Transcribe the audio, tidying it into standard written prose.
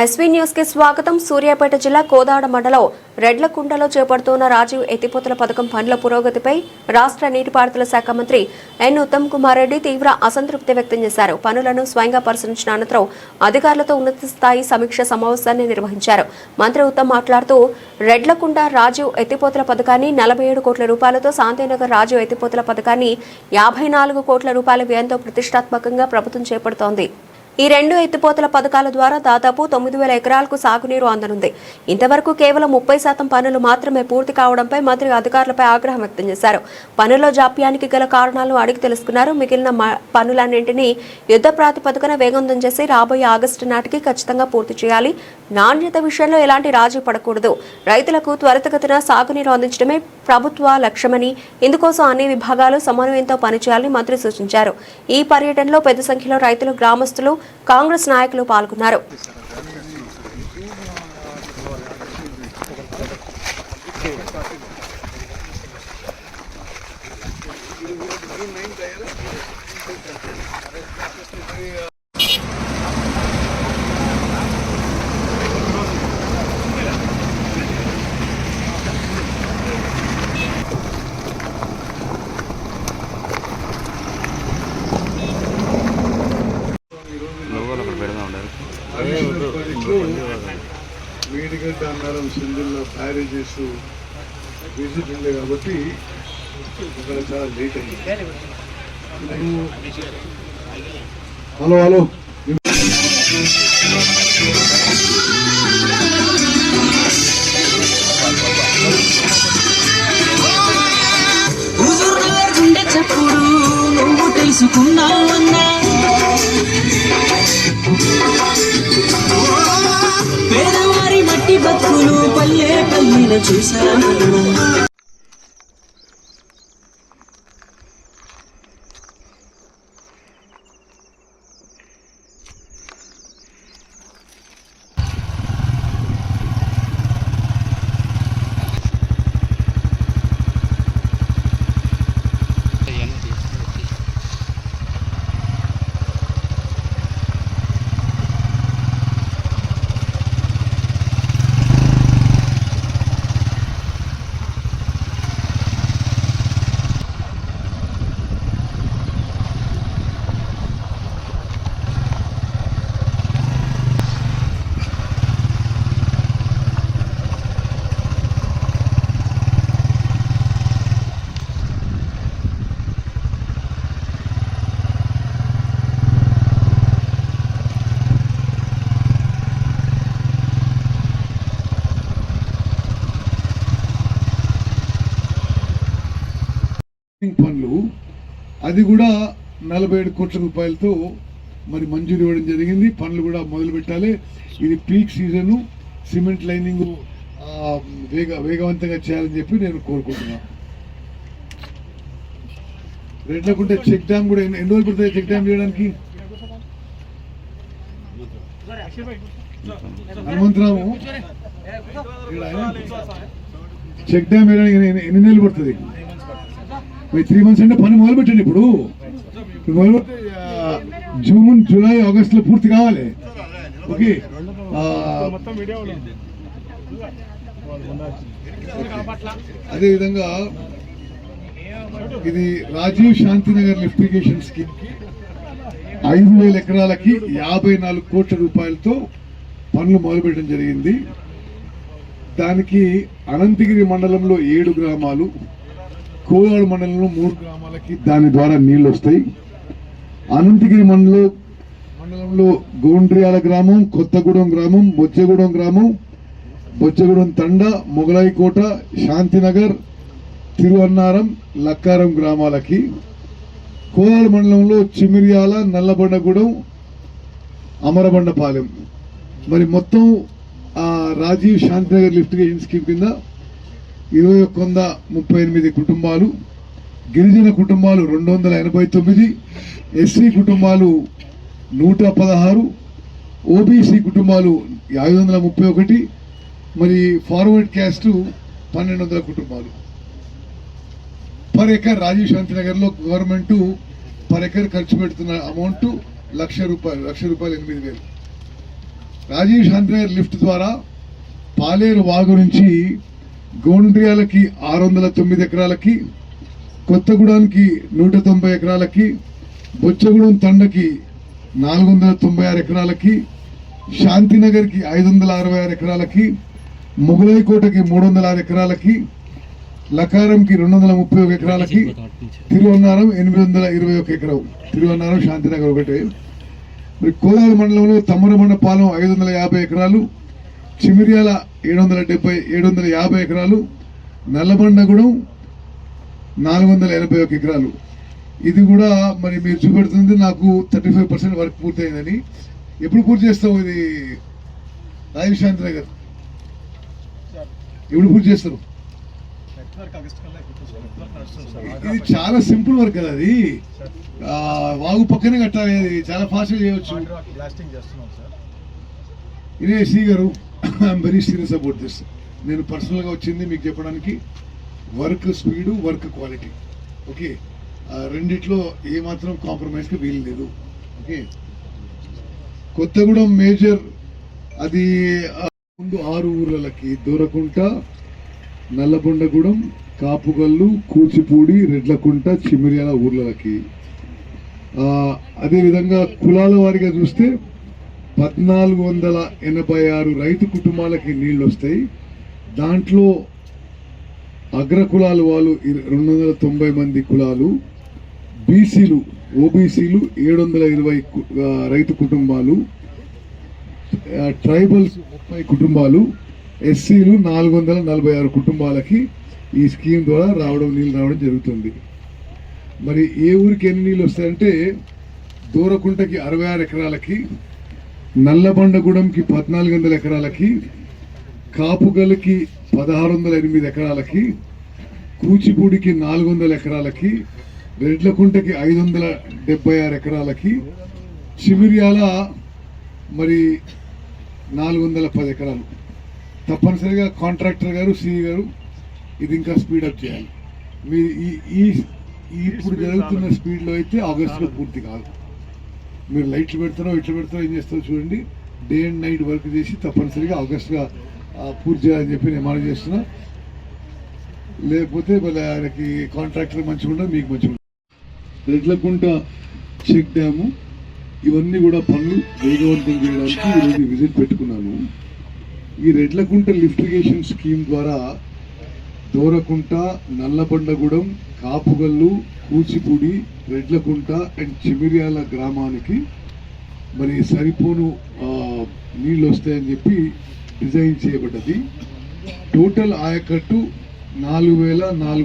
SV news కి స్వాగతం. సూర్యాపేట జిల్లా కోదాడ మండలం రెడ్లకుంటలో చేపడుతున్న రాజీవ్ ఎత్తిపోతల పథకం పనుల పురోగతిపై రాష్ట్ర నీటిపారుదల శాఖ మంత్రి ఎన్ ఉత్తమ్ కుమార్ రెడ్డి తీవ్ర అసంతృప్తి వ్యక్తం చేశారు. పనులను స్వయంగా పరిశీలించిన అనంతరం అధికారులతో ఉన్నత స్థాయి సమీక్ష సమావేశాన్ని నిర్వహించారు. మంత్రి ఉత్తమ్ మాట్లాడుతూ రెడ్లకుంట రాజీవ్ ఎత్తిపోతల పథకాన్ని 47 కోట్ల రూపాయలతో, శాంతినగర్ రాజీవ్ ఎత్తిపోతల పథకాన్ని 54 కోట్ల రూపాయల వ్యయంతో ప్రతిష్టాత్మకంగా ప్రభుత్వం చేపడుతోంది. ఈ రెండు ఎత్తిపోతల పథకాల ద్వారా దాదాపు 9,000 ఎకరాలకు సాగునీరు అందనుంది. ఇంతవరకు కేవలం 30% పనులు మాత్రమే పూర్తి కావడంపై మంత్రి అధికారులపై ఆగ్రహం వ్యక్తం చేశారు. పనుల్లో జాప్యానికి గల కారణాలను అడిగి తెలుసుకున్నారు. మిగిలిన పనులన్నింటినీ యుద్ధ ప్రాతిపదికన వేగవంతం చేసి రాబోయే ఆగస్టు నాటికి ఖచ్చితంగా పూర్తి చేయాలి. నాణ్యత విషయంలో ఎలాంటి రాజీ పడకూడదు. రైతులకు త్వరితగతిన సాగునీరు అందించడమే ప్రభుత్వ లక్ష్యమని, ఇందుకోసం అన్ని విభాగాలు సమన్వయంతో పనిచేయాలని మంత్రి సూచించారు. ఈ పర్యటనలో పెద్ద సంఖ్యలో రైతులు, గ్రామస్తులు, కాంగ్రెస్ నాయకులు పాల్గొన్నారు. మేడిగడ్డ అన్నారం సింధుల్లో బ్యారేజెస్ విజిట్ ఉంది కాబట్టి ఇక్కడ చాలా లేట్ అయింది. హలో హలో చెప్పుడు నువ్వు తెలుసుకున్నావన్నా, పేదవారి మట్టి బతుకులు పల్లె పల్లిన చూశామన్నా. పనులు అది కూడా 47 కోట్ల రూపాయలతో మరి మంజూరు ఇవ్వడం జరిగింది. పనులు కూడా మొదలు పెట్టాలి. ఇది పీక్ సీజను, సిమెంట్ లైనింగ్ వేగవంతంగా చేయాలని చెప్పి నేను కోరుకుంటున్నాను. రెడ్లకుంట చెక్ డ్యామ్ కూడా ఎన్ని రోజులు పడుతుంది చెక్ డ్యామ్ చేయడానికి? హనుమంతరాము చెక్ డ్యామ్ వేయడానికి ఎన్ని నెలలు పడుతుంది? 3 months అంటే పని మొదలు పెట్టండి. ఇప్పుడు మొదలు పెడితే జూన్, జూలై, ఆగస్టులో పూర్తి కావాలి. ఓకే, అదేవిధంగా ఇది Rajiv Shantinagar lift irrigation scheme కి 5,000 ఎకరాలకి 54 కోట్ల రూపాయలతో పనులు మొదలుపెట్టడం జరిగింది. దానికి అనంతగిరి మండలంలో 7 గ్రామాలు, కోదాడ మండలంలో 3 గ్రామాలకి దాని ద్వారా నీళ్లు వస్తాయి. అనంతగిరి మండలంలో గోండ్రియాల గ్రామం, కొత్తగూడెం గ్రామం, బొచ్చగూడెం గ్రామం, బొచ్చగూడెం తండ, మొగలాయికోట, శాంతినగర్, తిరువన్నారం, లక్కారం గ్రామాలకి, కోదాడ మండలంలో చిమిర్యాల, నల్లబండగూడెం, అమరబండపాలెం. మరి మొత్తం Rajiv Shantinagar lift irrigation scheme కింద 2138 కుటుంబాలు, గిరిజన కుటుంబాలు 289, ఎస్సీ కుటుంబాలు 116, ఓబీసీ కుటుంబాలు 531, మరి ఫార్వర్డ్ క్యాస్ట్ 1200 కుటుంబాలు. పర్ ఎకర్ రాజీవ్ శాంతినగర్ లో గవర్నమెంట్ పర్ ఎకర్ ఖర్చు పెడుతున్న అమౌంట్ 1,00,000 రూపాయలు, 1,00,000 రూపాయలు 8,000. రాజీవ్ శాంతినగర్ లిఫ్ట్ ద్వారా పాలేరు వాగు నుంచి గోండ్రియాలకి 609 ఎకరాలకి, కొత్తగూడానికి 190 ఎకరాలకి, బొచ్చగూడెం తండకి 496 ఎకరాలకి, శాంతినగర్కి 566 ఎకరాలకి, మొగలైకోటకి 306 ఎకరాలకి, లకారంకి 231 ఎకరాలకి, తిరువన్నారం 821 ఎకరం. తిరువన్నారం శాంతినగర్ ఒకటే. మరి కోదాడ మండలంలో తమ్మరమండపాలెం 550 ఎకరాలు, చిమిర్యాల 750 ఎకరాలు, నల్లబండగూడెం 481 ఎకరాలు. ఇది కూడా మరి మీరు చూపెడుతుంది నాకు 35% వర్క్ పూర్తయిందని. ఎప్పుడు పూర్తి చేస్తావు ఇది రాజీవ్ శాంతి నగర్? ఎప్పుడు పూర్తి చేస్తారు? ఇది చాలా సింపుల్ వర్క్ కదా. అది వాగు పక్కనే కట్టాలి. అది చాలా ఫాస్ట్గా చేయవచ్చు. ఇదే సి గారు, I'm very serious about this. నేను పర్సనల్గా వచ్చింది మీకు చెప్పడానికి. Work speed, work quality, okay, రెండిట్లో ఏమాత్రం కాంప్రమైజ్కి వీలు లేదు. ఓకే, కొత్తగూడెం మేజర్ అది ముందు 6 ఊర్లకి దూరకుంట, నల్లబొండగూడెం, కాపుగల్లు, కూచిపూడి, రెడ్లకుంట, చిమిర్యాల ఊర్లకి. అదేవిధంగా కులాల వారిగా చూస్తే 1486 రైతు కుటుంబాలకి నీళ్లు వస్తాయి. దాంట్లో అగ్ర కులాలు వాళ్ళు 290 మంది కులాలు, బీసీలు ఓబీసీలు 720 రైతు కుటుంబాలు, ట్రైబల్స్ 30 కుటుంబాలు, ఎస్సీలు 446 కుటుంబాలకి ఈ స్కీమ్ ద్వారా నీళ్ళు రావడం జరుగుతుంది. మరి ఏ ఊరికి ఎన్ని నీళ్ళు వస్తాయంటే దూరకుంటకి 66 ఎకరాలకి, నల్లబండగూడెంకి 1400 ఎకరాలకి, కాపుగల్కి 1608 ఎకరాలకి, కూచిపూడికి 400 ఎకరాలకి, రెడ్లకుంటకి 576 ఎకరాలకి, చిమిర్యాల మరి 410 ఎకరాలు. తప్పనిసరిగా కాంట్రాక్టర్ గారు, సిఈ గారు ఇది ఇంకా స్పీడప్ చేయాలి. మీరు ఇప్పుడు జరుగుతున్న స్పీడ్లో అయితే ఆగస్టులో పూర్తి కాదు. మీరు లైట్లు పెడతారో ఇట్లా పెడతారో ఏం చేస్తారో చూడండి. డే అండ్ నైట్ వర్క్ చేసి తప్పనిసరిగా ఆగస్టుగా పూర్తి చేయాలని చెప్పి నేను మనం చేస్తున్నా. లేకపోతే మళ్ళీ ఆయనకి కాంట్రాక్టర్ మంచిగా ఉండదు, మీకు మంచిగా ఉండదు. రెడ్లకుంట చెక్ డ్యాము ఇవన్నీ కూడా పనులు వేగవంతం చేయడానికి ఈరోజు విజిట్ పెట్టుకున్నాను. ఈ రెడ్లకుంట లిఫ్టిగేషన్ స్కీమ్ ద్వారా దూరకుంట, నల్లబండగూడెం, కాపుగల్లు, కూచిపూడి, రెడ్లకుంట అండ్ చిమిర్యాల గ్రామానికి మరి సరిపోను నీళ్ళు వస్తాయని చెప్పి డిజైన్ చేయబడ్డది. టోటల్ ఆయకట్టు 4400